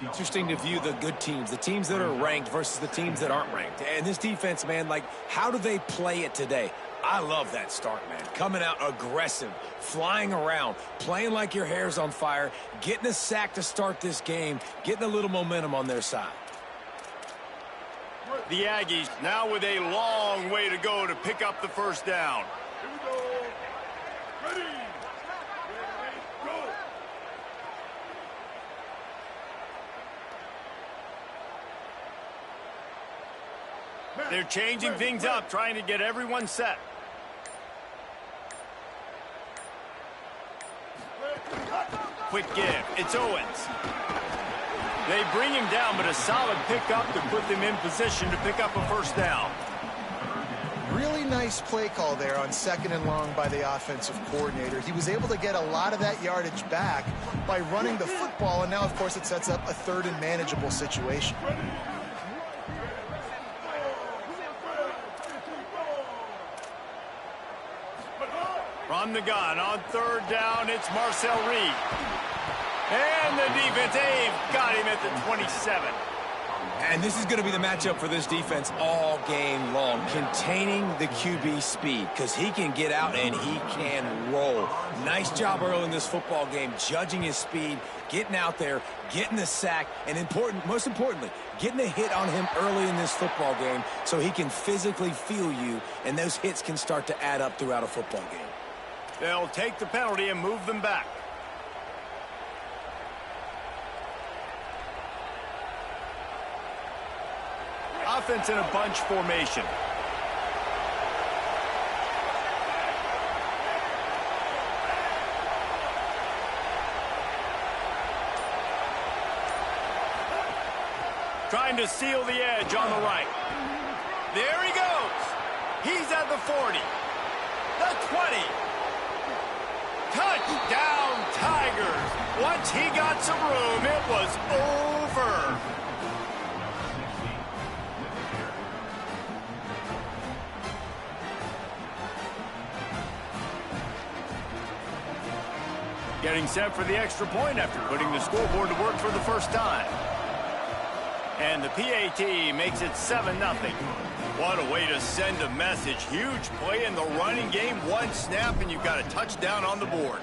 Interesting to view the good teams, the teams that are ranked versus the teams that aren't ranked. And this defense, man, like, how do they play it today? I love that start, man. Coming out aggressive, flying around, playing like your hair's on fire, getting a sack to start this game, getting a little momentum on their side. The Aggies now with a long way to go to pick up the first down. Here we go. Ready. Go. They're changing things up, trying to get everyone set. Quick give. It's Owens. They bring him down, but a solid pickup to put them in position to pick up a first down. Really nice play call there on 2nd and long by the offensive coordinator. He was able to get a lot of that yardage back by running the football, and now, of course, it sets up a 3rd and manageable situation. From the gun on 3rd down, it's Marcel Reed. And the defense, they've got him at the 27. And this is going to be the matchup for this defense all game long, containing the QB speed, because he can get out and he can roll. Nice job early in this football game, judging his speed, getting out there, getting the sack, and most importantly, getting a hit on him early in this football game so he can physically feel you, and those hits can start to add up throughout a football game. They'll take the penalty and move them back. Offense in a bunch formation. Trying to seal the edge on the right. There he goes. He's at the 40. The 20. Touchdown, Tigers. Once he got some room, it was over. Getting set for the extra point after putting the scoreboard to work for the first time. And the PAT makes it 7-0. What a way to send a message. Huge play in the running game. One snap and you've got a touchdown on the board.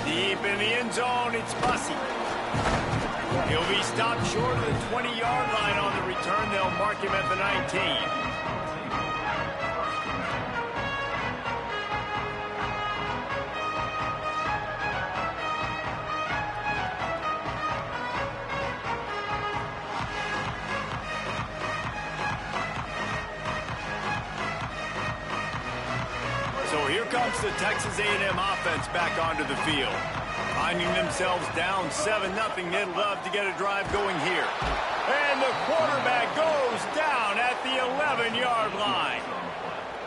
Deep in the end zone, it's Bussey. He'll be stopped short of the 20-yard line on the return. They'll mark him at the 19. So here comes the Texas A&M offense back onto the field. Finding themselves down 7-0, they'd love to get a drive going here. And the quarterback goes down at the 11-yard line.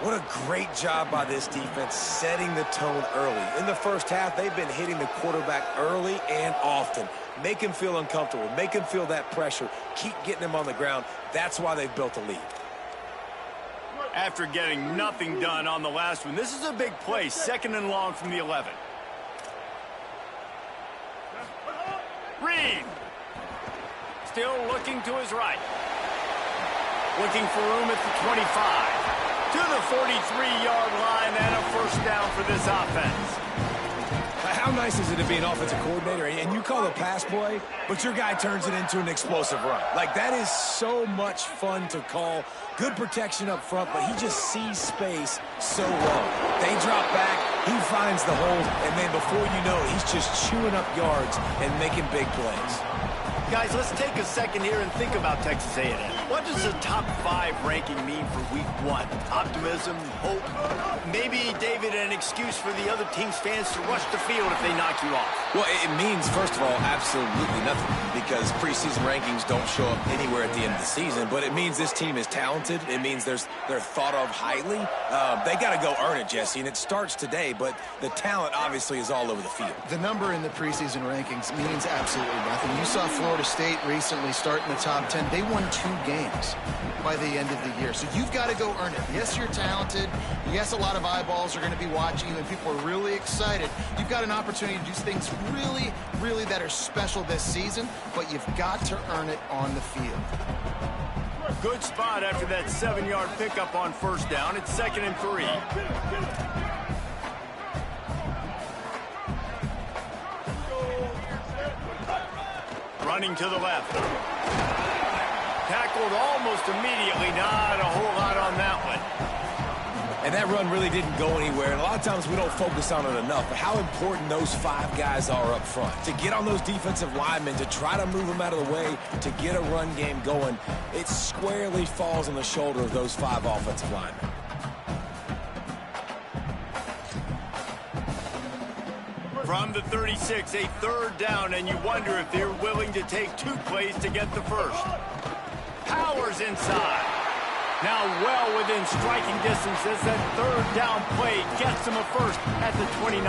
What a great job by this defense setting the tone early. In the first half, they've been hitting the quarterback early and often. Make him feel uncomfortable. Make him feel that pressure. Keep getting him on the ground. That's why they've built a lead. After getting nothing done on the last one, this is a big play. 2nd and long from the 11. Reed. Still looking to his right. Looking for room at the 25. To the 43-yard line and a first down for this offense. How nice is it to be an offensive coordinator and you call a pass play, but your guy turns it into an explosive run? Like, that is so much fun to call. Good protection up front, but he just sees space so well. They drop back, he finds the hole, and then before you know it, he's just chewing up yards and making big plays. Guys, let's take a second here and think about Texas A&M. What does the top 5 ranking mean for week 1? Optimism, hope, maybe, David, an excuse for the other team's fans to rush the field if they knock you off? Well, it means, first of all, absolutely nothing, because preseason rankings don't show up anywhere at the end of the season, but it means this team is talented. It means they're thought of highly. They got to go earn it, Jesse, and it starts today, but the talent obviously is all over the field. The number in the preseason rankings means absolutely nothing. You saw Florida Florida State recently, starting the top 10. They won 2 games by the end of the year. So you've got to go earn it. Yes, you're talented. Yes, a lot of eyeballs are going to be watching you, and people are really excited. You've got an opportunity to do things really, really that are special this season, but you've got to earn it on the field. Good spot after that 7-yard pickup on first down. It's 2nd and 3. Running to the left. Tackled almost immediately. Not a whole lot on that one. And that run really didn't go anywhere. And a lot of times we don't focus on it enough. But how important those 5 guys are up front. To get on those defensive linemen, to try to move them out of the way, to get a run game going, it squarely falls on the shoulder of those 5 offensive linemen. From the 36, a 3rd down, and you wonder if they're willing to take 2 plays to get the first. Powers inside. Now well within striking distance as that 3rd down play gets him a first at the 29.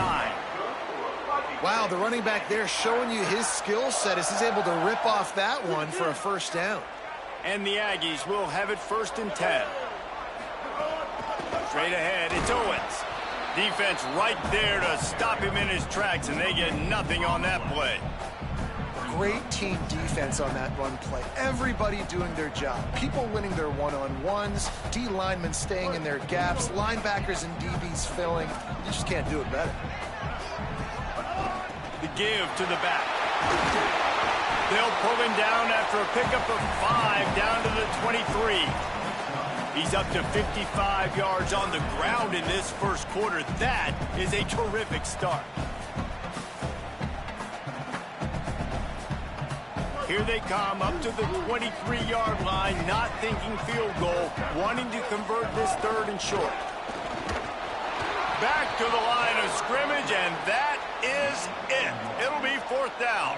Wow, the running back there showing you his skill set as he's able to rip off that one for a first down. And the Aggies will have it 1st and 10. Straight ahead, it's Owens. Defense right there to stop him in his tracks, and they get nothing on that play. Great team defense on that run play. Everybody doing their job. People winning their one-on-ones, D linemen staying in their gaps, linebackers and DBs filling. You just can't do it better. The give to the back. They'll pull him down after a pickup of 5 down to the 23. He's up to 55 yards on the ground in this first quarter. That is a terrific start. Here they come up to the 23-yard line, not thinking field goal, wanting to convert this 3rd and short. Back to the line of scrimmage, and that is it. It'll be 4th down.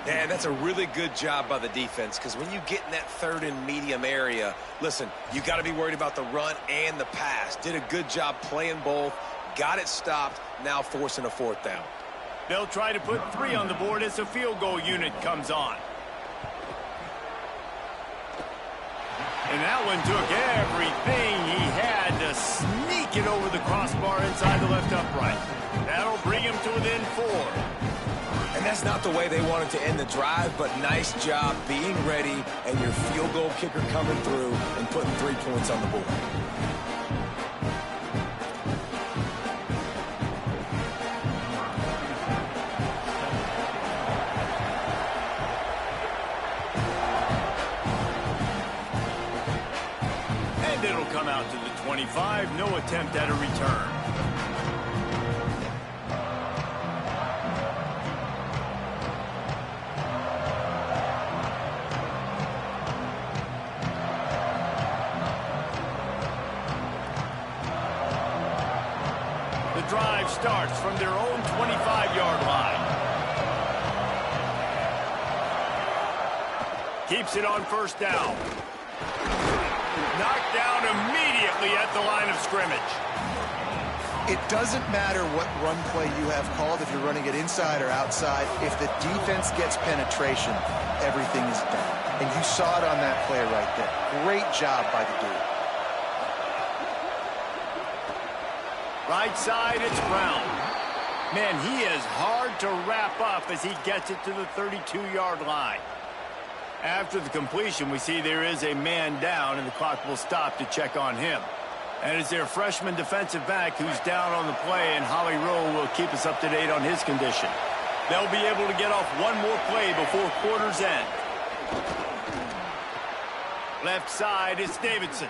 Man, that's a really good job by the defense, because when you get in that 3rd and medium area, listen, you got to be worried about the run and the pass. Did a good job playing both, got it stopped, now forcing a 4th down. They'll try to put 3 on the board as the field goal unit comes on. And that one took everything he had to sneak it over the crossbar inside the left upright. That'll bring him to within 4. And that's not the way they wanted to end the drive, but nice job being ready and your field goal kicker coming through and putting 3 points on the board. And it'll come out to the 25. No attempt at a return. Drive starts from their own 25-yard line. Keeps it on 1st down. Knocked down immediately at the line of scrimmage. It doesn't matter what run play you have called, if you're running it inside or outside. If the defense gets penetration, everything is done. And you saw it on that play right there. Great job by the dude. Right side, it's Brown. Man, he is hard to wrap up as he gets it to the 32-yard line. After the completion, we see there is a man down, and the clock will stop to check on him. And it's their freshman defensive back who's down on the play, and Holly Rowe will keep us up to date on his condition. They'll be able to get off one more play before quarter's end. Left side is Davidson.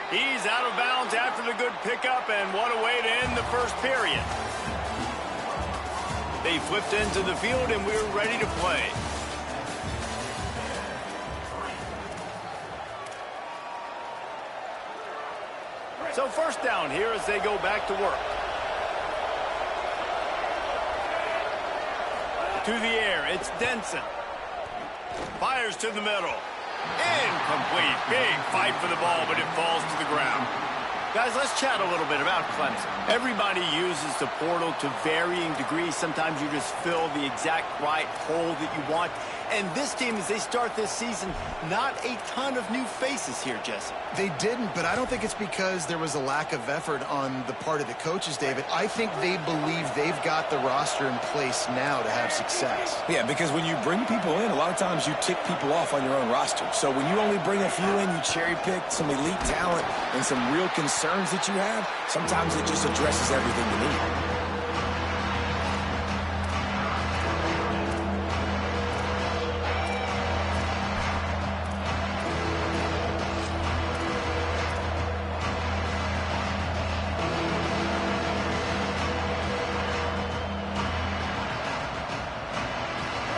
He's out of bounds after the good pickup, and what a way to end the first period. They flipped into the field, and we're ready to play. So 1st down here as they go back to work. To the air, it's Denson. Fires to the middle. Incomplete. Big fight for the ball, but it falls to the ground. Guys, let's chat a little bit about Clemson. Everybody uses the portal to varying degrees. Sometimes you just fill the exact right hole that you want. And this team, as they start this season, not a ton of new faces here, Jesse. They didn't, but I don't think it's because there was a lack of effort on the part of the coaches, David. I think they believe they've got the roster in place now to have success. Yeah, because when you bring people in, a lot of times you tick people off on your own roster. So when you only bring a few in, you cherry-pick some elite talent and some real concerns that you have, sometimes it just addresses everything you need.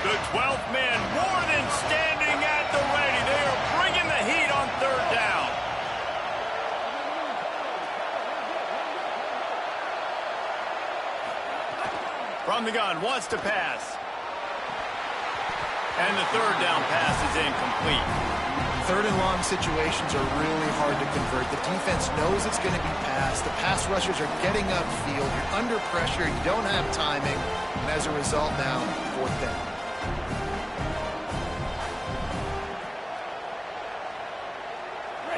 The 12th man more than standing at the ready. They are bringing the heat on third down. From the gun, wants to pass. And the third down pass is incomplete. Third and long situations are really hard to convert. The defense knows it's going to be passed. The pass rushers are getting upfield. You're under pressure. You don't have timing. And as a result now, fourth down.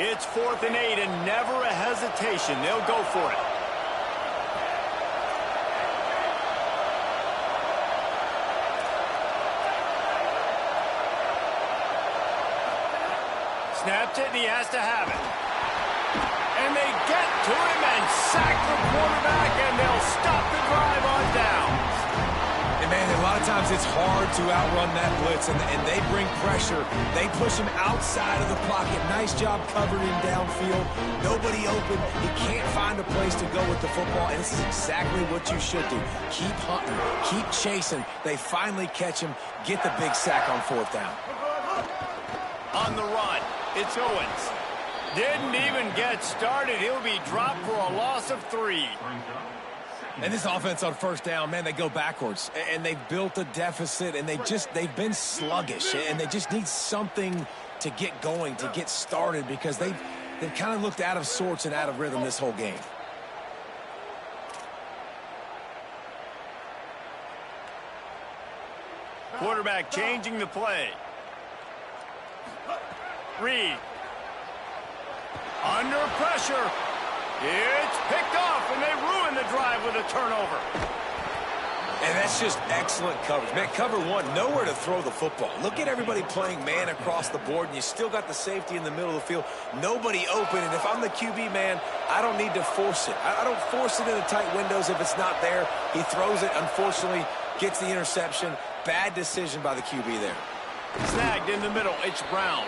It's 4th and 8 and never a hesitation. They'll go for it. Snapped it, and he has to have it. And they get to him and sack the quarterback, and they'll stop the drive on downs. And, man, a lot of times it's hard to outrun that blitz, and they bring pressure. They push him outside of the pocket. Nice job covering him downfield. Nobody open. He can't find a place to go with the football, and this is exactly what you should do. Keep hunting. Keep chasing. They finally catch him, get the big sack on fourth down. On the run, it's Owens. Didn't even get started. He'll be dropped for a loss of 3. And this offense on first down, man, they go backwards. And they've built a deficit, and they've been sluggish. And they just need something to get going, to get started, because they've kind of looked out of sorts and out of rhythm this whole game. Quarterback changing the play. Reed. Under pressure. It's picked off, and they ruin the drive with a turnover. And that's just excellent coverage. Man, cover one, nowhere to throw the football. Look at everybody playing man across the board, and you still got the safety in the middle of the field. Nobody open, and if I'm the QB, man, I don't need to force it. I don't force it into tight windows if it's not there. He throws it, unfortunately, gets the interception. Bad decision by the QB there. Snagged in the middle. It's Brown.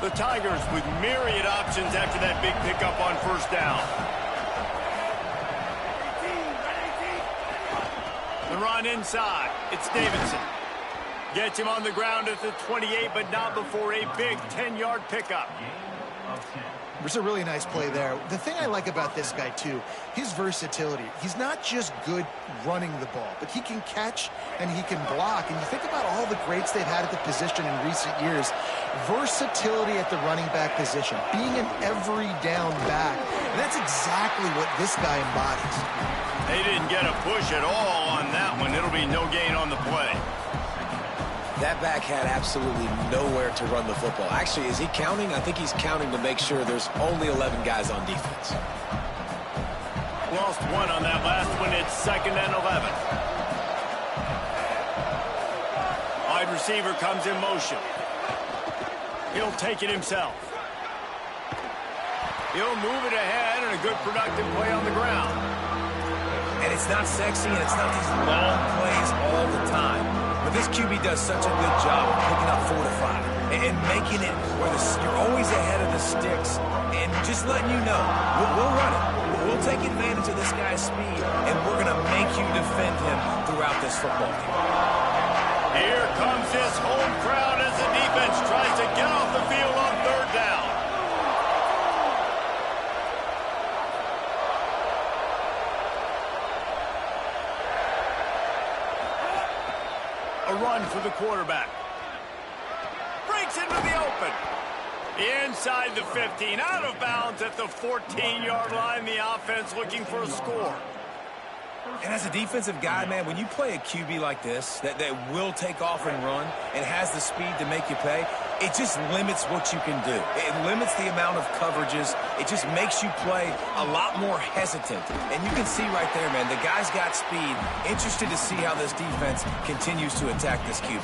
The Tigers with myriad options after that big pickup on first down. The run inside. It's Davidson. Gets him on the ground at the 28, but not before a big 10-yard pickup. There's a really nice play there. The thing I like about this guy, too, his versatility. He's not just good running the ball, but he can catch and he can block. And you think about all the greats they've had at the position in recent years. Versatility at the running back position, being an every down back. And that's exactly what this guy embodies. They didn't get a push at all on that one. It'll be no gain on the play. That back had absolutely nowhere to run the football. Actually, is he counting? I think he's counting to make sure there's only 11 guys on defense. Lost one on that last one. It's 2nd and 11. Wide receiver comes in motion. He'll take it himself. He'll move it ahead, and a good productive play on the ground. And it's not sexy, and it's not these long plays all the time. But this QB does such a good job of picking up 4 to 5 and making it where you're always ahead of the sticks and just letting you know, we'll run it. We'll take advantage of this guy's speed, and we're going to make you defend him throughout this football game. Here comes this home crowd as the defense tries to get off the field on 3rd for the quarterback. Breaks into the open. Inside the 15, out of bounds at the 14-yard line. The offense looking for a score. And as a defensive guy, man, when you play a QB like this that will take off and run and has the speed to make you pay, it just limits what you can do. It limits the amount of coverages. It just makes you play a lot more hesitant. And you can see right there, man, the guy's got speed. Interested to see how this defense continues to attack this QB.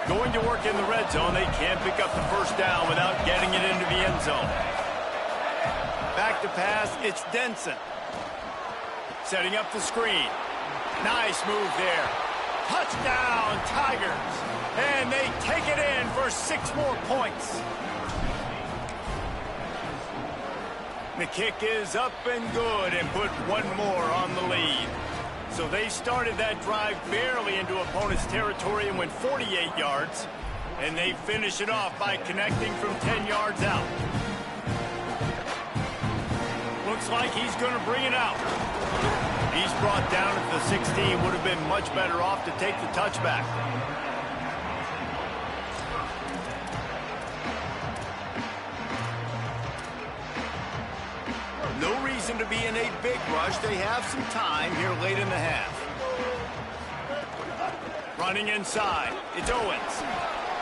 Going to work in the red zone. They can't pick up the first down without getting it into the end zone. Back to pass, it's Denson. Setting up the screen. Nice move there. Touchdown, Tigers. And they take it in for 6 more points. The kick is up and good and put 1 more on the lead. So they started that drive barely into opponent's territory and went 48 yards. And they finish it off by connecting from 10 yards out. Looks like he's going to bring it out. He's brought down at the 16. Would have been much better off to take the touchback. No reason to be in a big rush. They have some time here late in the half. Running inside. It's Owens.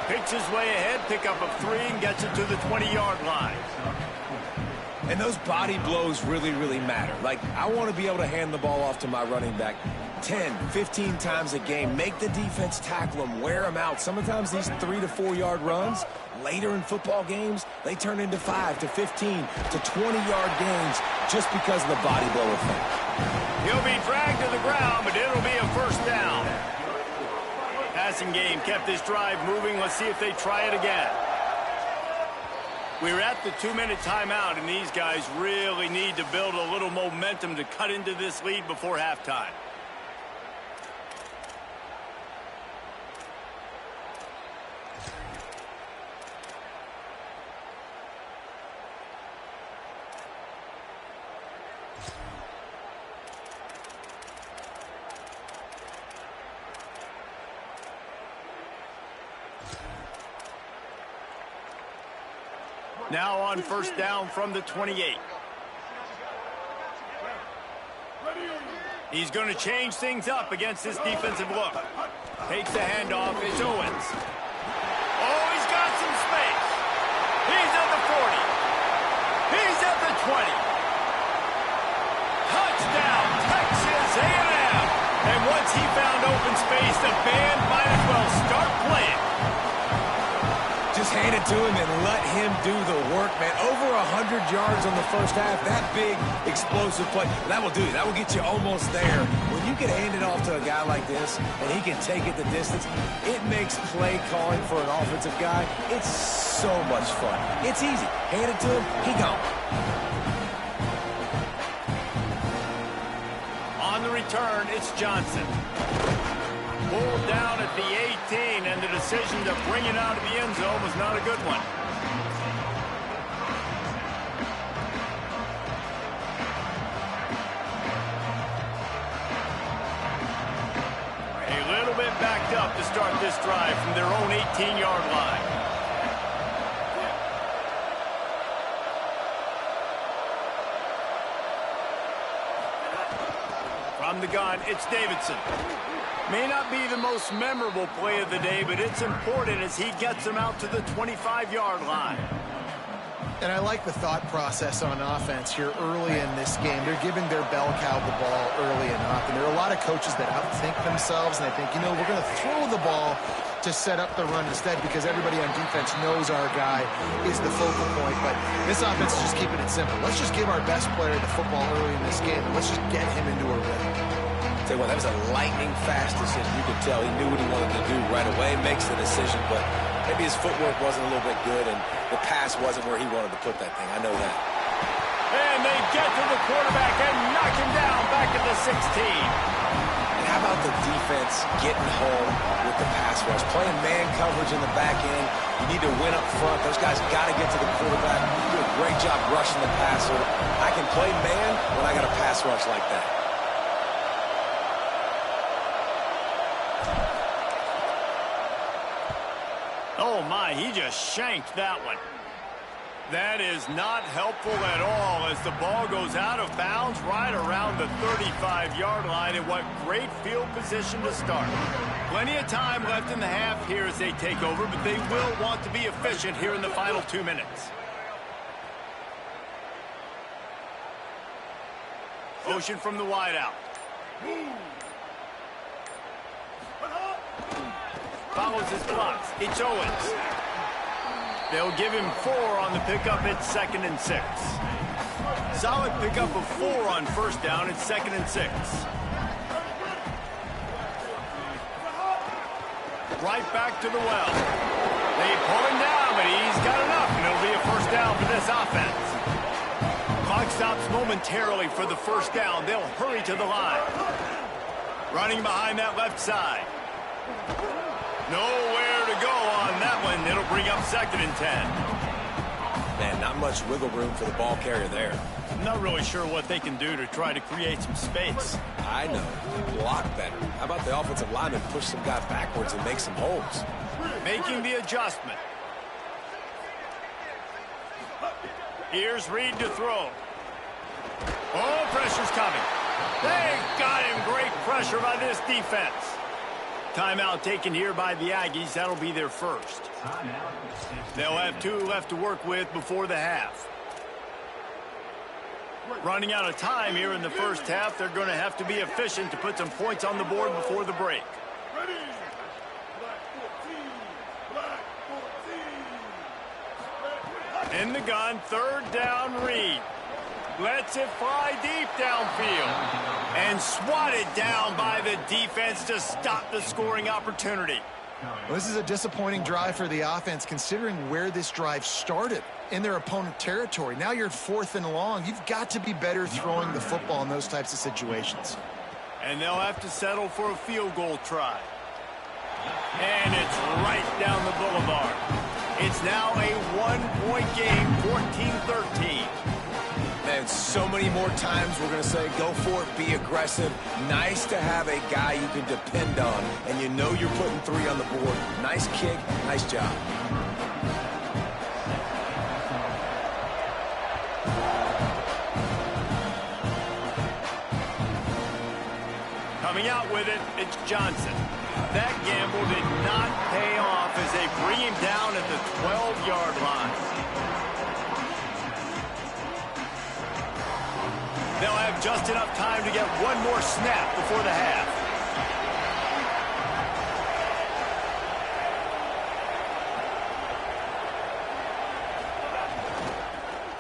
Picks his way ahead, pick up of 3, and gets it to the 20-yard line. And those body blows really, really matter. Like, I want to be able to hand the ball off to my running back 10, 15 times a game. Make the defense tackle them, wear them out. Sometimes these 3 to 4 yard runs, later in football games, they turn into 5 to 15 to 20-yard gains just because of the body blow effect. He'll be dragged to the ground, but it'll be a first down. Passing game kept this drive moving. Let's see if they try it again. We're at the 2-minute timeout, and these guys really need to build a little momentum to cut into this lead before halftime. Now on first down from the 28. He's going to change things up against this defensive look. Takes the handoff. It's Owens. Oh, he's got some space. He's at the 40. He's at the 20. Touchdown, Texas A&M. And once he found open space, the band might as well start playing. Just hand it to him and let him do the work, man. Over 100 yards on the first half. That big, explosive play. That will do it. That will get you almost there. When you can hand it off to a guy like this and he can take it the distance, it makes play calling for an offensive guy, it's so much fun. It's easy. Hand it to him, he gone. On the return, it's Johnson. Pulled down at the 18, and the decision to bring it out of the end zone was not a good one. A little bit backed up to start this drive from their own 18-yard line. From the gun, it's Davidson. May not be the most memorable play of the day, but it's important as he gets them out to the 25-yard line. And I like the thought process on offense here early in this game. They're giving their bell cow the ball early and often. There are a lot of coaches that outthink themselves, and they think, you know, we're going to throw the ball to set up the run instead because everybody on defense knows our guy is the focal point. But this offense is just keeping it simple. Let's just give our best player the football early in this game, and let's just get him into a rhythm. Tell you what, that was a lightning-fast decision. You could tell he knew what he wanted to do right away, makes the decision, but maybe his footwork wasn't a little bit good, and the pass wasn't where he wanted to put that thing. I know that. And they get to the quarterback and knock him down back at the 16. And how how about the defense getting home with the pass rush? Playing man coverage in the back end. You need to win up front. Those guys got to get to the quarterback. You do a great job rushing the passer. I can play man when I got a pass rush like that. Oh, my, he just shanked that one. That is not helpful at all as the ball goes out of bounds right around the 35-yard line. And what great field position to start. Plenty of time left in the half here as they take over, but they will want to be efficient here in the final 2 minutes. Motion from the wideout. Follows his blocks. It's Owens. They'll give him 4 on the pickup at 2nd and 6. Solid pickup of 4 on first down at 2nd and 6. Right back to the well. They pull him down, but he's got enough, and it'll be a first down for this offense. Clock stops momentarily for the first down. They'll hurry to the line. Running behind that left side. Nowhere to go on that one. It'll bring up 2nd and 10. Man, not much wiggle room for the ball carrier there. I'm not really sure what they can do to try to create some space. I know. Block better. How about the offensive lineman push some guy backwards and make some holes? Making the adjustment. Here's Reed to throw. Oh, pressure's coming. They got him. Great pressure by this defense. Timeout taken here by the Aggies. That'll be their first. They'll have 2 left to work with before the half. Running out of time here in the first half. They're going to have to be efficient to put some points on the board before the break. Ready. Black 14. In the gun, 3rd down, Reed. Lets it fly deep downfield. And swatted down by the defense to stop the scoring opportunity. Well, this is a disappointing drive for the offense considering where this drive started in their opponent territory. Now you're at 4th and long. You've got to be better throwing the football in those types of situations. And they'll have to settle for a field goal try. And it's right down the boulevard. It's now a 1-point game, 14-13. Man, so many more times we're going to say, go for it, be aggressive. Nice to have a guy you can depend on, and you know you're putting 3 on the board. Nice kick, nice job. Coming out with it, it's Johnson. That gamble did not pay off as they bring him down at the 12-yard line. They'll have just enough time to get 1 more snap before the half.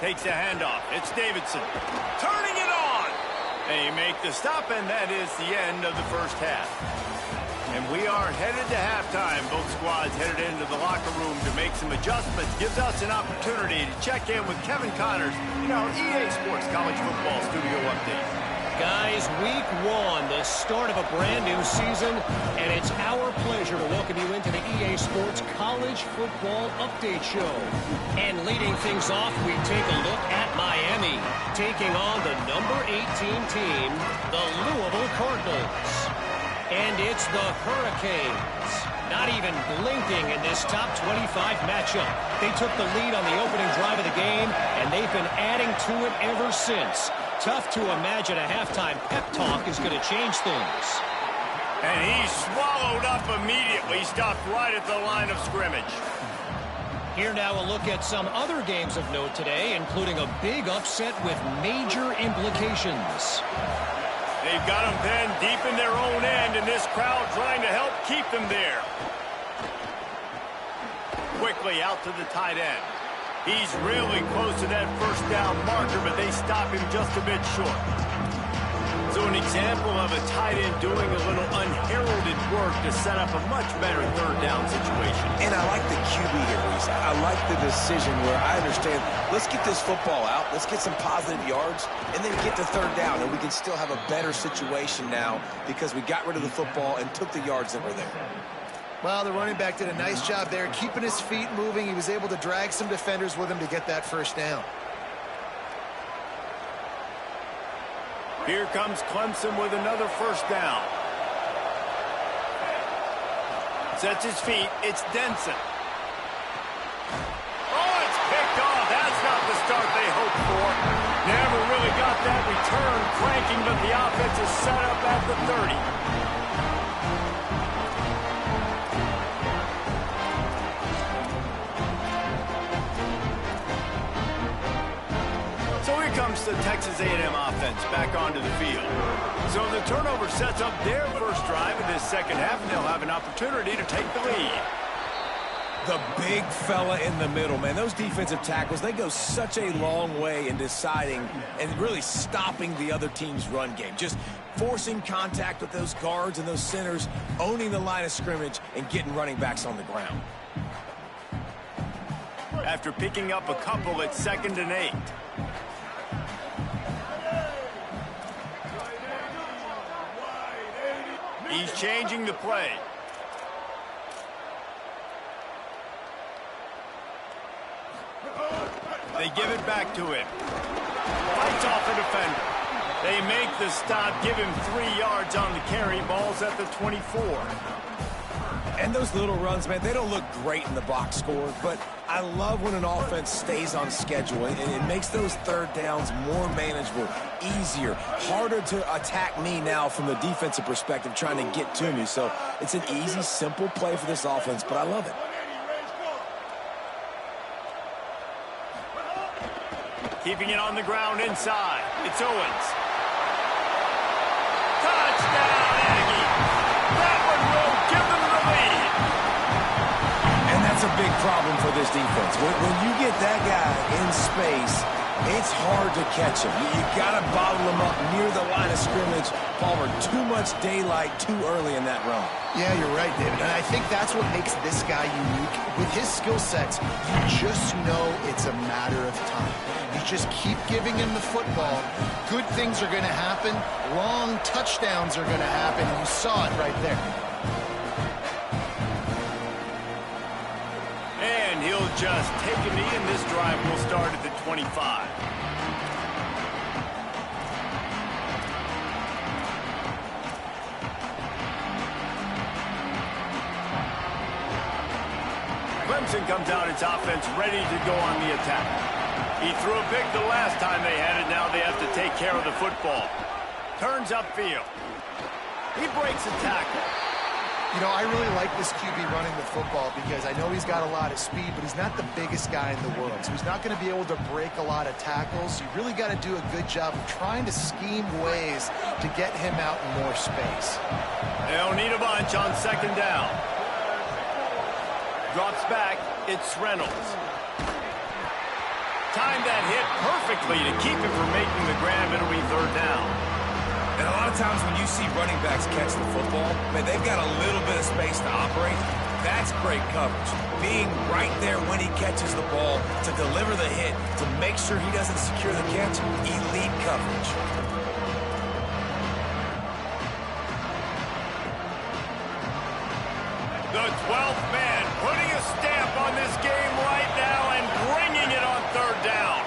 Takes the handoff. It's Davidson. Turning it on. They make the stop, and that is the end of the first half. And we are headed to halftime. Both squads headed into the locker room to make some adjustments. Gives us an opportunity to check in with Kevin Connors in our EA Sports College Football Studio Update. Guys, week 1, the start of a brand new season, and it's our pleasure to welcome you into the EA Sports College Football Update Show. And leading things off, we take a look at Miami, taking on the number 18 team, the Louisville Cardinals. And it's the Hurricanes, not even blinking in this top 25 matchup. They took the lead on the opening drive of the game, and they've been adding to it ever since. Tough to imagine a halftime pep talk is going to change things. And he swallowed up immediately, stopped right at the line of scrimmage. Here now a look at some other games of note today, including a big upset with major implications. They've got them pinned deep in their own end, and this crowd trying to help keep them there. Quickly out to the tight end. He's really close to that first down marker, but they stop him just a bit short. So an example of a tight end doing a little unheralded work to set up a much better third down situation. And I like the QB here, Reese. I like the decision where I understand, let's get this football out, let's get some positive yards, and then get to third down, and we can still have a better situation now because we got rid of the football and took the yards that were there. Well, the running back did a nice job there, keeping his feet moving. He was able to drag some defenders with him to get that first down. Here comes Clemson with another first down. Sets his feet. It's Denson. Oh, it's picked off. That's not the start they hoped for. Never really got that return cranking, but the offense is set up at the 30. So here comes the Texas A&M offense back onto the field. So the turnover sets up their first drive in this second half, and they'll have an opportunity to take the lead. The big fella in the middle, man. Those defensive tackles, they go such a long way in deciding and really stopping the other team's run game. Just forcing contact with those guards and those centers, owning the line of scrimmage, and getting running backs on the ground. After picking up a couple at 2nd and 8. He's changing the play. They give it back to him. Fights off a defender. They make the stop, give him 3 yards on the carry. Ball's at the 24. And those little runs, man, they don't look great in the box score, but I love when an offense stays on schedule, and it makes those third downs more manageable, easier, harder to attack me now from the defensive perspective trying to get to me. So it's an easy, simple play for this offense, but I love it. Keeping it on the ground inside. It's Owens. Touchdown, Aggie. That one will give them the lead. And that's a big problem for this defense. When you get that guy in space, it's hard to catch him. You got to bottle him up near the line of scrimmage. Palmer, too much daylight too early in that run. Yeah, you're right, David. And I think that's what makes this guy unique. With his skill sets, you just know it's a matter of time. You just keep giving him the football. Good things are going to happen. Long touchdowns are going to happen. You saw it right there. And he'll just take a knee, and this drive will start at the 25. Clemson comes out its offense ready to go on the attack. He threw it big the last time they had it. Now they have to take care of the football. Turns upfield. He breaks a tackle. You know, I really like this QB running the football because I know he's got a lot of speed, but he's not the biggest guy in the world. So he's not going to be able to break a lot of tackles. You really got to do a good job of trying to scheme ways to get him out in more space. They'll need a bunch on 2nd down. Drops back. It's Reynolds. Timed that hit perfectly to keep him from making the grab. It'll be 3rd down. And a lot of times when you see running backs catch the football, man, they've got a little bit of space to operate. That's great coverage. Being right there when he catches the ball to deliver the hit, to make sure he doesn't secure the catch, elite coverage. The 12th man putting a stamp on this game right now and bringing it on 3rd down.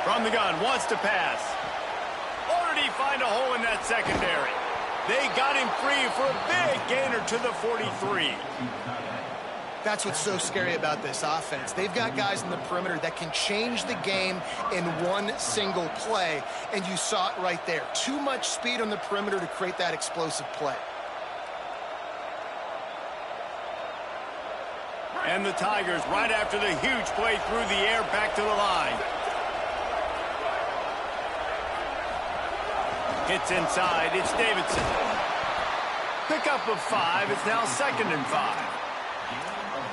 From the gun, wants to pass. Or did he find a hole in that secondary? They got him free for a big gainer to the 43. That's what's so scary about this offense. They've got guys in the perimeter that can change the game in one single play, and you saw it right there. Too much speed on the perimeter to create that explosive play. And the Tigers right after the huge play through the air back to the line. Hits inside. It's Davidson. Pickup of 5. It's now 2nd and 5.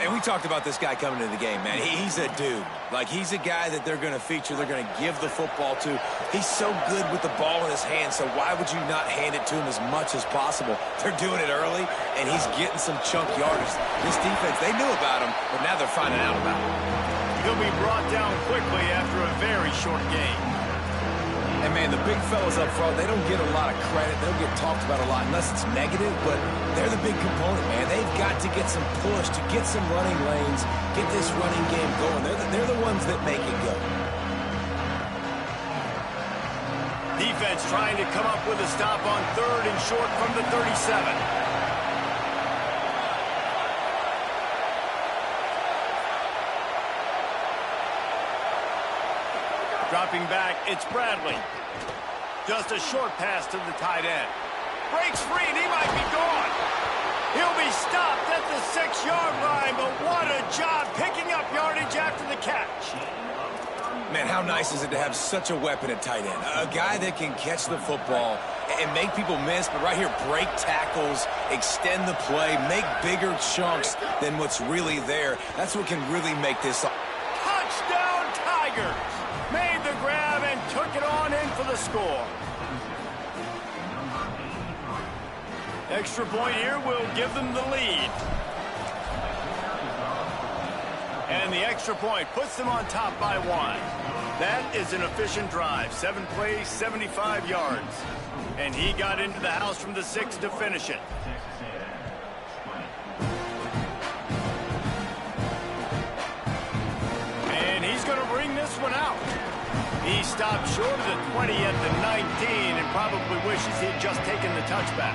And we talked about this guy coming into the game, man. He's a dude. Like, he's a guy that they're going to feature, they're going to give the football to. He's so good with the ball in his hand, so why would you not hand it to him as much as possible? They're doing it early, and he's getting some chunk yardage. This defense, they knew about him, but now they're finding out about him. He'll be brought down quickly after a very short game. And, man, the big fellas up front, they don't get a lot of credit. They'll get talked about a lot unless it's negative, but they're the big component, man. They've got to get some push, to get some running lanes, get this running game going. They're the ones that make it go. Defense trying to come up with a stop on 3rd and short from the 37. Dropping back, it's Bradley. Just a short pass to the tight end. Breaks free, and he might be gone. He'll be stopped at the 6-yard line, but what a job picking up yardage after the catch. Man, how nice is it to have such a weapon at tight end? A guy that can catch the football and make people miss, but right here, break tackles, extend the play, make bigger chunks than what's really there. That's what can really make this. Touchdown, Tigers! Made the grab and took it on in for the score. Extra point here will give them the lead. And the extra point puts them on top by 1. That is an efficient drive. 7 plays, 75 yards. And he got into the house from the 6 to finish it. And he's going to bring this one out. He stopped short of the 20 at the 19 and probably wishes he had just taken the touchback.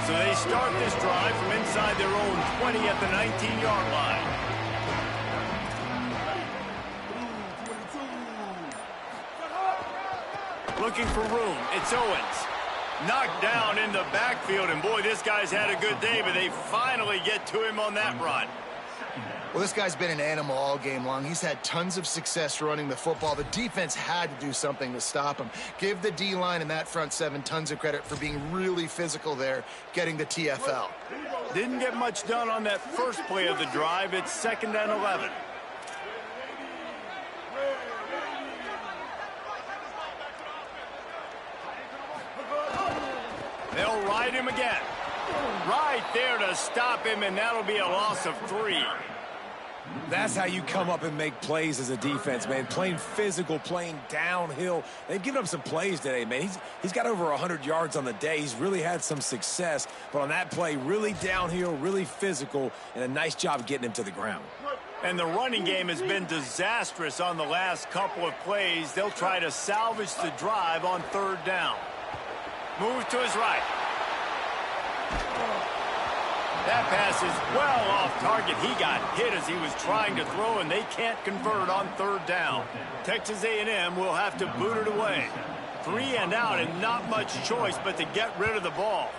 So they start this drive from inside their own 20 at the 19-yard line. Looking for room. It's Owens. Knocked down in the backfield, and boy, this guy's had a good day, but they finally get to him on that run. Well, this guy's been an animal all game long. He's had tons of success running the football. The defense had to do something to stop him. Give the D-line and that front 7 tons of credit for being really physical there, getting the TFL. Didn't get much done on that first play of the drive. It's 2nd and 11. They'll ride him again. Right there to stop him, and that'll be a loss of 3. That's how you come up and make plays as a defense, man. Playing physical, playing downhill. They've given up some plays today, man. He's got over 100 yards on the day. He's really had some success. But on that play, really downhill, really physical, and a nice job getting him to the ground. And the running game has been disastrous on the last couple of plays. They'll try to salvage the drive on 3rd down. Move to his right. That pass is well off target. He got hit as he was trying to throw, and they can't convert on 3rd down. Texas A&M will have to boot it away. 3 and out, and not much choice but to get rid of the ball.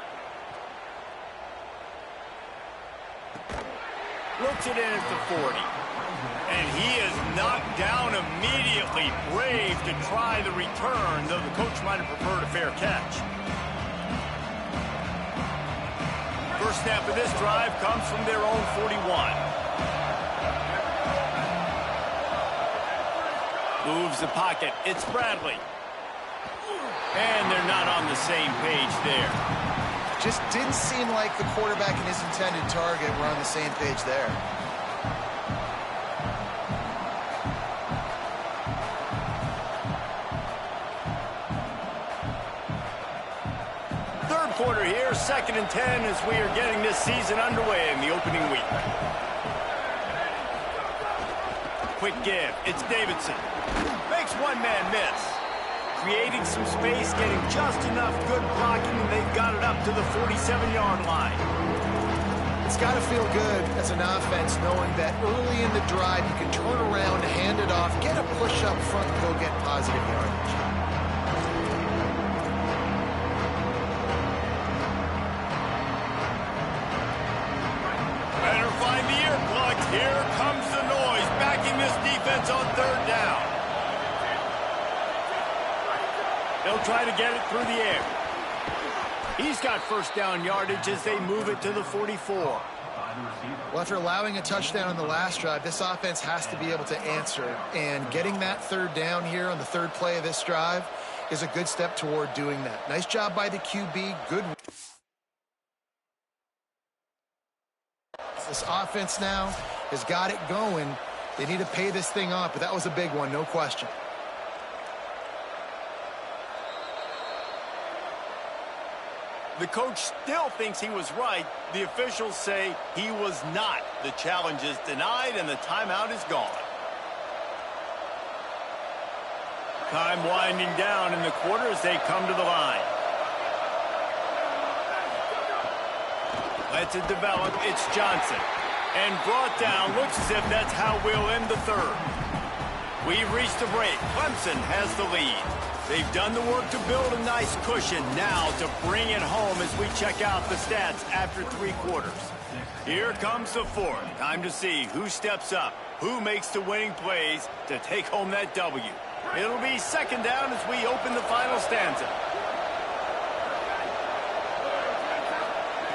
Looks it in at the 40. And he is knocked down immediately. Brave to try the return, though the coach might have preferred a fair catch. First snap of this drive comes from their own 41. Moves the pocket. It's Bradley. And they're not on the same page there. Just didn't seem like the quarterback and his intended target were on the same page there. Quarter here, 2nd and 10 as we are getting this season underway in the opening week. Quick give, it's Davidson. Makes one man miss. Creating some space, getting just enough good blocking, and they've got it up to the 47-yard line. It's got to feel good as an offense knowing that early in the drive you can turn around, hand it off, get a push up front, and go get positive yardage. Here comes the noise. They'll try to get it through the air. He's got first down yardage as they move it to the 44. Well, after allowing a touchdown on the last drive, this offense has to be able to answer. And getting that third down here on the third play of this drive is a good step toward doing that. Nice job by the QB. Good. This offense now has got it going. They need to pay this thing off, but that was a big one, no question. The coach still thinks he was right. The officials say he was not. The challenge is denied, and the timeout is gone. Time winding down in the quarter as they come to the line. Lets it develop. It's Johnson. And brought down. Looks as if that's how we'll end the third. We've reached the break. Clemson has the lead. They've done the work to build a nice cushion. Now to bring it home as we check out the stats after 3 quarters. Here comes the fourth. Time to see who steps up, who makes the winning plays to take home that W. It'll be second down as we open the final stanza.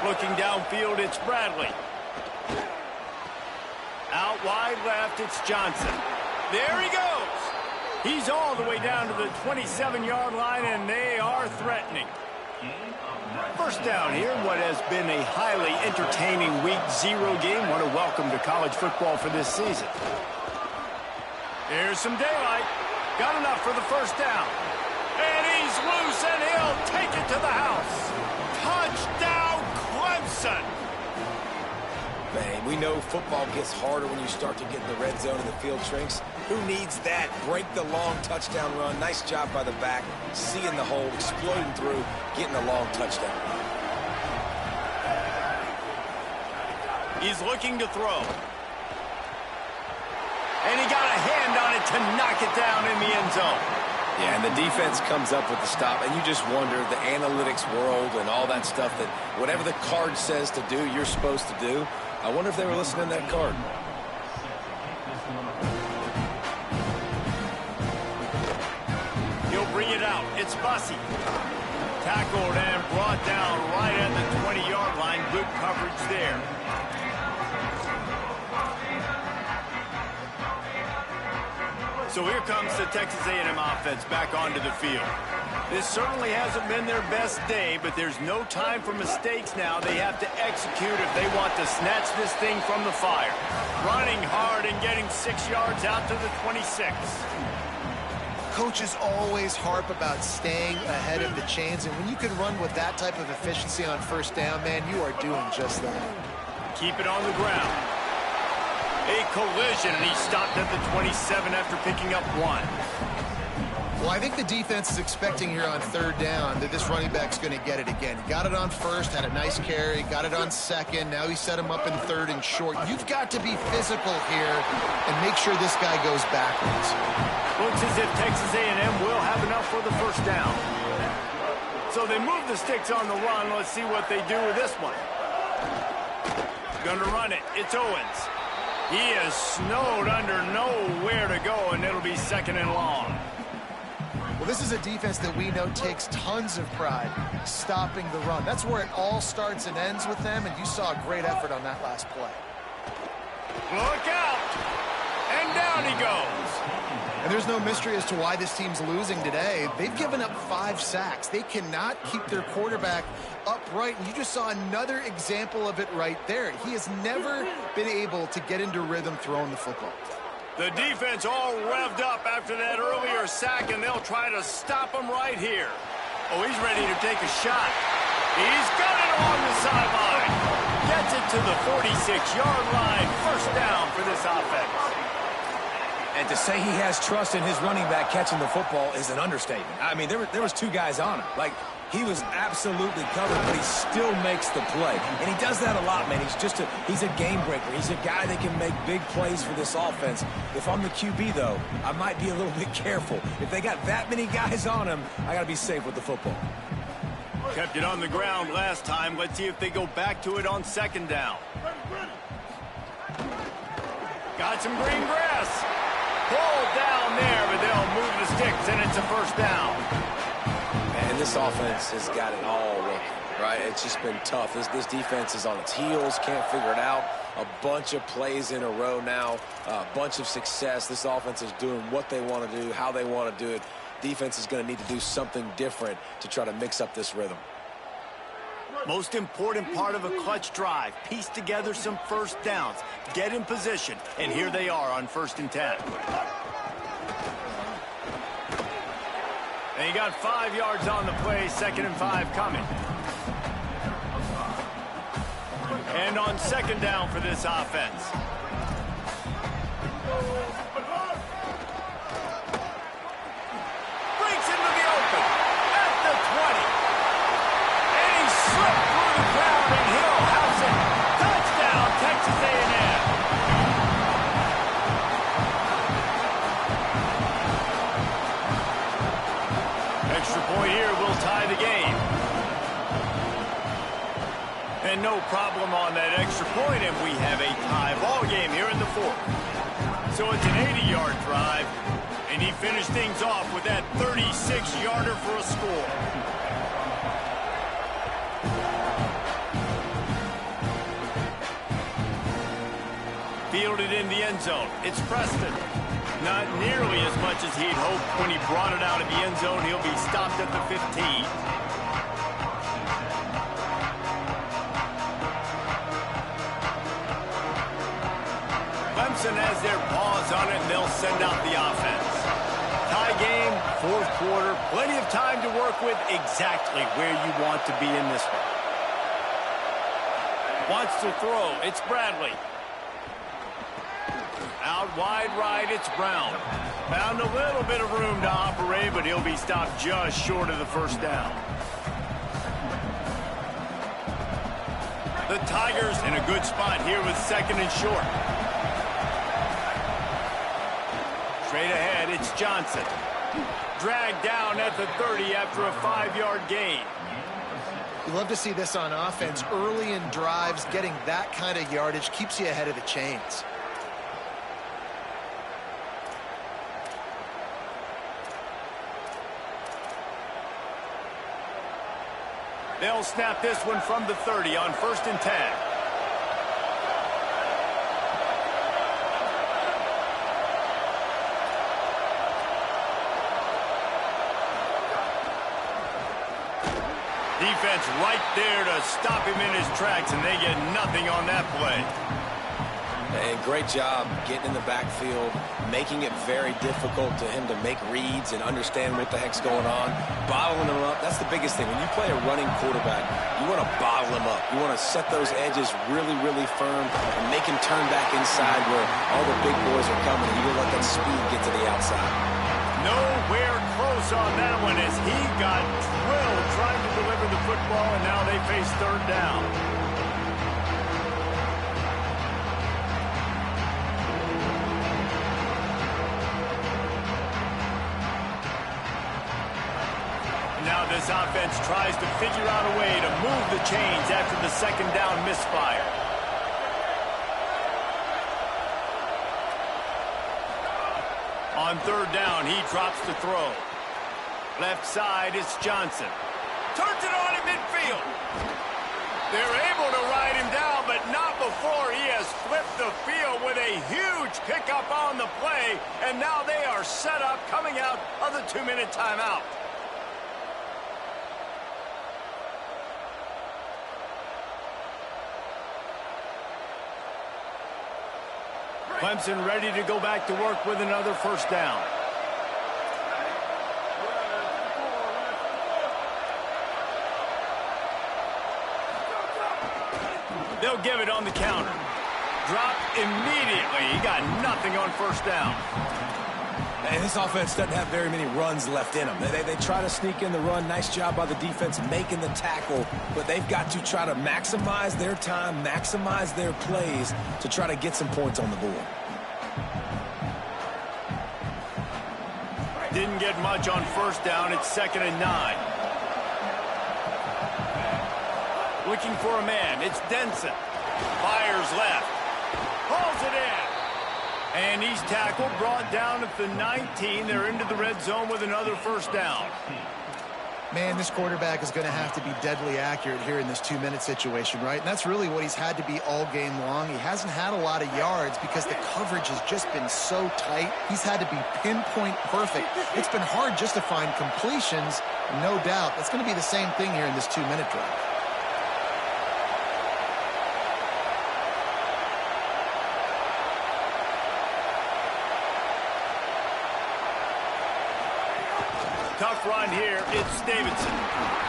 Looking downfield, it's Bradley. Out wide left, it's Johnson. There he goes. He's all the way down to the 27-yard line, and they are threatening. First down here, what has been a highly entertaining Week 0 game. What a welcome to college football for this season. There's some daylight. Got enough for the first down. And he's loose, and he'll take it to the house. Touchdown, Clemson. Man, we know football gets harder when you start to get in the red zone and the field shrinks. Who needs that? Break the long touchdown run. Nice job by the back. Seeing the hole, exploding through, getting a long touchdown. He's looking to throw. And he got a hand on it to knock it down in the end zone. Yeah, and the defense comes up with the stop, and you just wonder, the analytics world and all that stuff, that whatever the card says to do, you're supposed to do. I wonder if they were listening to that card. He'll bring it out. It's Bussey. Tackled and brought down right at the 20-yard line. Good coverage there. So here comes the Texas A&M offense back onto the field. This certainly hasn't been their best day, but there's no time for mistakes now. They have to execute if they want to snatch this thing from the fire. Running hard and getting 6 yards out to the 26. Coaches always harp about staying ahead of the chains, and when you can run with that type of efficiency on first down, man, you are doing just that. Keep it on the ground. A collision, and he stopped at the 27 after picking up 1. Well, I think the defense is expecting here on third down that this running back's going to get it again. He got it on first, had a nice carry, got it on second. Now he set him up in third and short. You've got to be physical here and make sure this guy goes backwards. Looks as if Texas A&M will have enough for the first down. So they move the sticks on the run. Let's see what they do with this one. Gonna run it. It's Owens. He is snowed under, nowhere to go, and it'll be second and long. Well, this is a defense that we know takes tons of pride stopping the run. That's where it all starts and ends with them, and you saw a great effort on that last play. Look out! And down he goes. And there's no mystery as to why this team's losing today. They've given up 5 sacks. They cannot keep their quarterback upright, and you just saw another example of it right there. He has never been able to get into rhythm throwing the football. The defense all revved up after that earlier sack, and they'll try to stop him right here. Oh, he's ready to take a shot. He's got it along the sideline. Gets it to the 46-yard line. First down for this offense. And to say he has trust in his running back catching the football is an understatement. I mean, there was 2 guys on him. Like, he was absolutely covered, but he still makes the play. And he does that a lot, man. He's a game breaker. He's a guy that can make big plays for this offense. If I'm the QB, though, I might be a little bit careful. If they got that many guys on him, I got to be safe with the football. Kept it on the ground last time. Let's see if they go back to it on second down. Got some green grass. Pulled down there, but they'll move the sticks, and it's a first down. this offense has got it all working, right? It's just been tough. This defense is on its heels, can't figure it out. A bunch of plays in a row now, a bunch of success. This offense is doing what they want to do, how they want to do it. Defense is going to need to do something different to try to mix up this rhythm. Most important part of a clutch drive, piece together some first downs, get in position, and here they are on 1st and 10. And he got 5 yards on the play, 2nd and 5 coming. And on 2nd down for this offense. Breaks into the open at the 20. And he slipped through the crowd, and he'll house it. Touchdown, Texas A&M. Extra point here will tie the game. And no problem on that extra point, and we have a tie ball game here in the 4th. So it's an 80-yard drive, and he finished things off with that 36-yarder for a score. Fielded in the end zone. It's Preston. Not nearly as much as he'd hoped when he brought it out of the end zone. He'll be stopped at the 15. Clemson has their paws on it, and they'll send out the offense. Tie game, 4th quarter, plenty of time to work with, exactly where you want to be in this one. Wants to throw, it's Bradley. Out wide right, it's Brown. Found a little bit of room to operate, but he'll be stopped just short of the 1st down. The Tigers in a good spot here with 2nd and short. Straight ahead, it's Johnson. Dragged down at the 30 after a 5-yard gain. You love to see this on offense. Early in drives, getting that kind of yardage keeps you ahead of the chains. They'll snap this one from the 30 on 1st and 10. Defense right there to stop him in his tracks, and they get nothing on that play. And great job getting in the backfield, making it very difficult to him to make reads and understand what the heck's going on. Bottling him up, that's the biggest thing. When you play a running quarterback, you want to bottle him up. You want to set those edges really, really firm and make him turn back inside where all the big boys are coming. You don't let that speed get to the outside. Nowhere close on that one as he got drilled trying to deliver the football, and now they face 3rd down. Now this offense tries to figure out a way to move the chains after the 2nd down misfire. On 3rd down, he drops the throw. Left side, it's Johnson. Turns it on in midfield. They're able to ride him down, but not before he has flipped the field with a huge pickup on the play, and now they are set up coming out of the 2-minute timeout. Clemson ready to go back to work with another 1st down. They'll give it on the counter. Drop immediately. He got nothing on 1st down. And this offense doesn't have very many runs left in them. They try to sneak in the run. Nice job by the defense making the tackle. But they've got to try to maximize their time, maximize their plays to try to get some points on the board. Didn't get much on 1st down. It's 2nd and 9. Looking for a man. It's Denson. Fires left. Hauls it in. And he's tackled, brought down at the 19. They're into the red zone with another 1st down. Man, this quarterback is going to have to be deadly accurate here in this 2-minute situation, right? And that's really what he's had to be all game long. He hasn't had a lot of yards because the coverage has just been so tight. He's had to be pinpoint perfect. It's been hard just to find completions, no doubt. That's going to be the same thing here in this 2-minute drive. Tough run here. It's Davidson.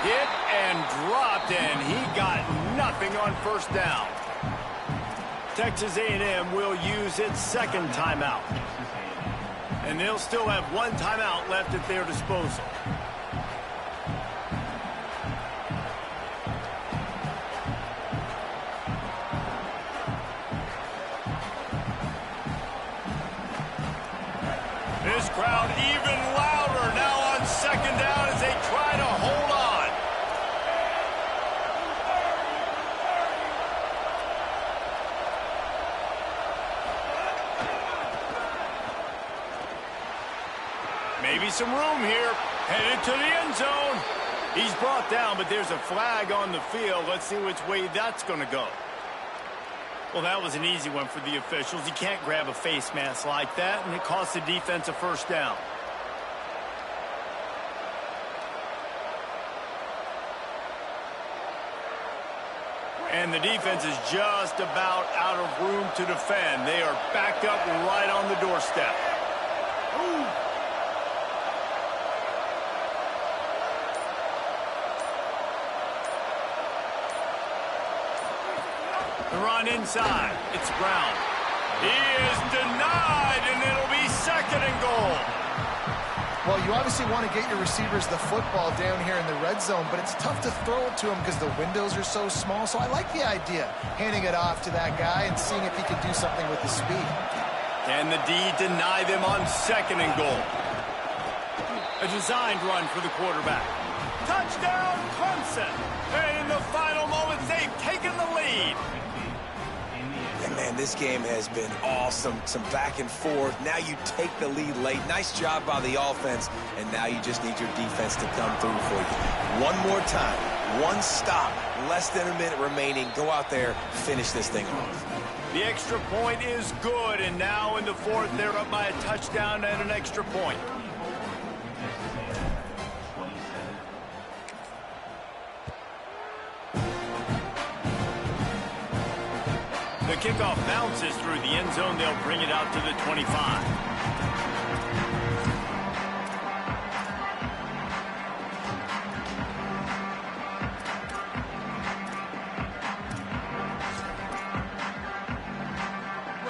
Hit and dropped, and he got nothing on first down. Texas A&M will use its second timeout. And they'll still have one timeout left at their disposal. This crowd even louder now on second down as they try to hold on. Maybe some room here. Headed to the end zone. He's brought down, but there's a flag on the field. Let's see which way that's going to go. Well, that was an easy one for the officials. You can't grab a face mask like that, and it costs the defense a first down. And the defense is just about out of room to defend. They are backed up right on the doorstep. The run inside. It's Brown. He is denied, and it'll be second and goal. Well, you obviously want to get your receivers the football down here in the red zone, but it's tough to throw it to him because the windows are so small. So I like the idea, handing it off to that guy and seeing if he can do something with the speed. Can the D deny them on second and goal? A designed run for the quarterback. Touchdown, Clemson. And in the final moments, they've taken the lead. And man, this game has been awesome. Some back and forth. Now you take the lead late. Nice job by the offense. And now you just need your defense to come through for you. One more time. One stop. Less than a minute remaining. Go out there. Finish this thing off. The extra point is good. And now in the fourth, they're up by a touchdown and an extra point. The kickoff bounces through the end zone. They'll bring it out to the 25.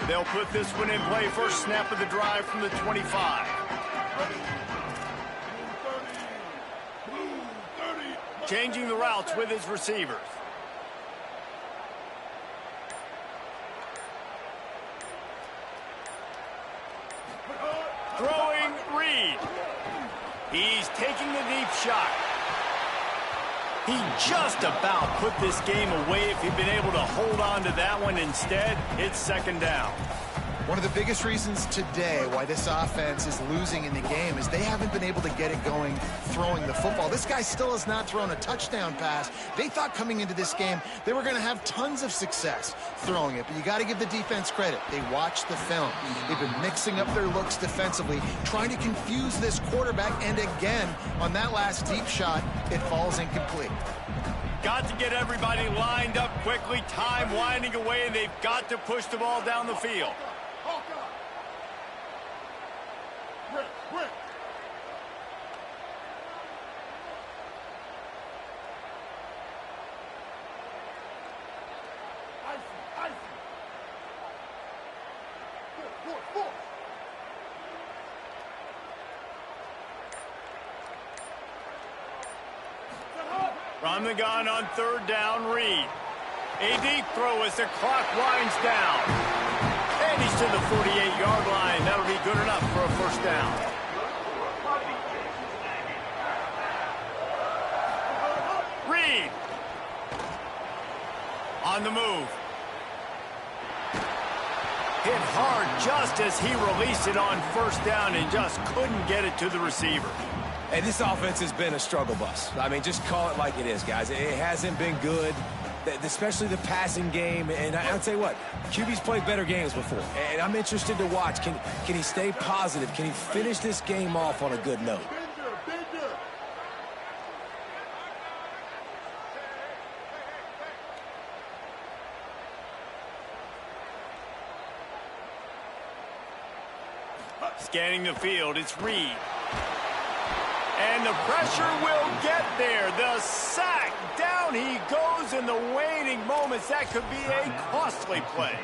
They'll put this one in play. First snap of the drive from the 25. Changing the routes with his receivers. Throwing Reed. He's taking a deep shot. He just about put this game away if he'd been able to hold on to that one. Instead, it's second down. One of the biggest reasons today why this offense is losing in the game is they haven't been able to get it going throwing the football. This guy still has not thrown a touchdown pass. They thought coming into this game they were going to have tons of success throwing it, but you got to give the defense credit. They watched the film. They've been mixing up their looks defensively, trying to confuse this quarterback, and again, on that last deep shot, it falls incomplete. Got to get everybody lined up quickly. Time winding away, and they've got to push the ball down the field. From the gun on third down, Reed. A deep throw as the clock winds down. And he's to the 48-yard line. That'll be good enough for a first down. Reed. On the move. Hit hard just as he released it on first down and just couldn't get it to the receiver. And this offense has been a struggle bus. I mean, just call it like it is, guys. It hasn't been good, especially the passing game. And I'll tell you what, QB's played better games before. And I'm interested to watch. Can he stay positive? Can he finish this game off on a good note? Scanning the field, it's Reed. And the pressure will get there. The sack. Down he goes in the waning moments. That could be a costly play.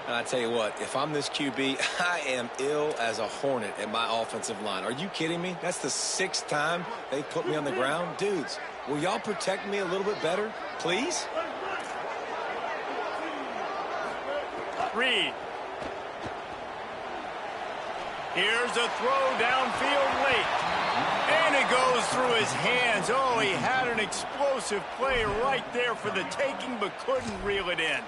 And I tell you what, if I'm this QB, I am ill as a hornet at my offensive line. Are you kidding me? That's the 6th time they put me on the ground. Dudes, will y'all protect me a little bit better, please? Reed. Here's a throw downfield late. And it goes through his hands. Oh, he had an explosive play right there for the taking, but couldn't reel it in.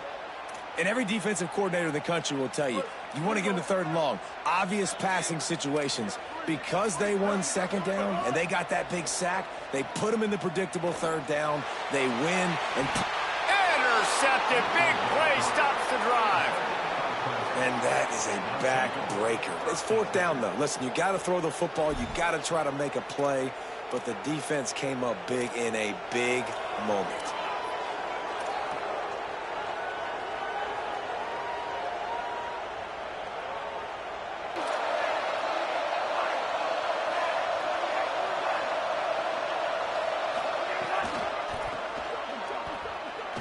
And every defensive coordinator in the country will tell you, you want to get him to 3rd and long, obvious passing situations. Because they won 2nd down and they got that big sack, they put him in the predictable 3rd down. They win. And intercepted. Big play stops the drive. And that is a back-breaker. It's 4th down, though. Listen, you got to throw the football. You got to try to make a play. But the defense came up big in a big moment.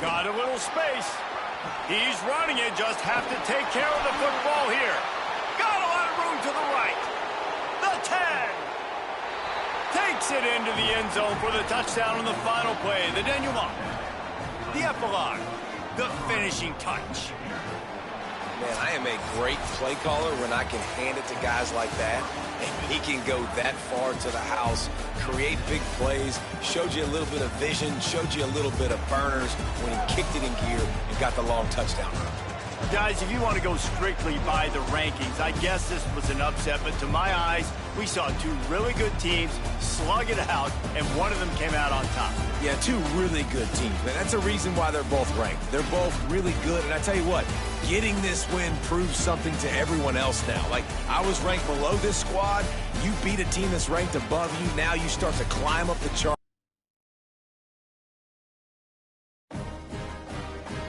Got a little space. He's running it, just have to take care of the football here. Got a lot of room to the right. The 10. Takes it into the end zone for the touchdown on the final play. The denouement. The epilogue. The finishing touch. Man, I am a great play caller when I can hand it to guys like that. And he can go that far to the house, create big plays, showed you a little bit of vision, showed you a little bit of burners when he kicked it in gear and got the long touchdown run. Guys, if you want to go strictly by the rankings, I guess this was an upset, but to my eyes, we saw 2 really good teams slug it out, and one of them came out on top. Yeah, 2 really good teams, man. That's a reason why they're both ranked. They're both really good, and I tell you what, getting this win proves something to everyone else now. Like, I was ranked below this squad. You beat a team that's ranked above you. Now you start to climb up the chart.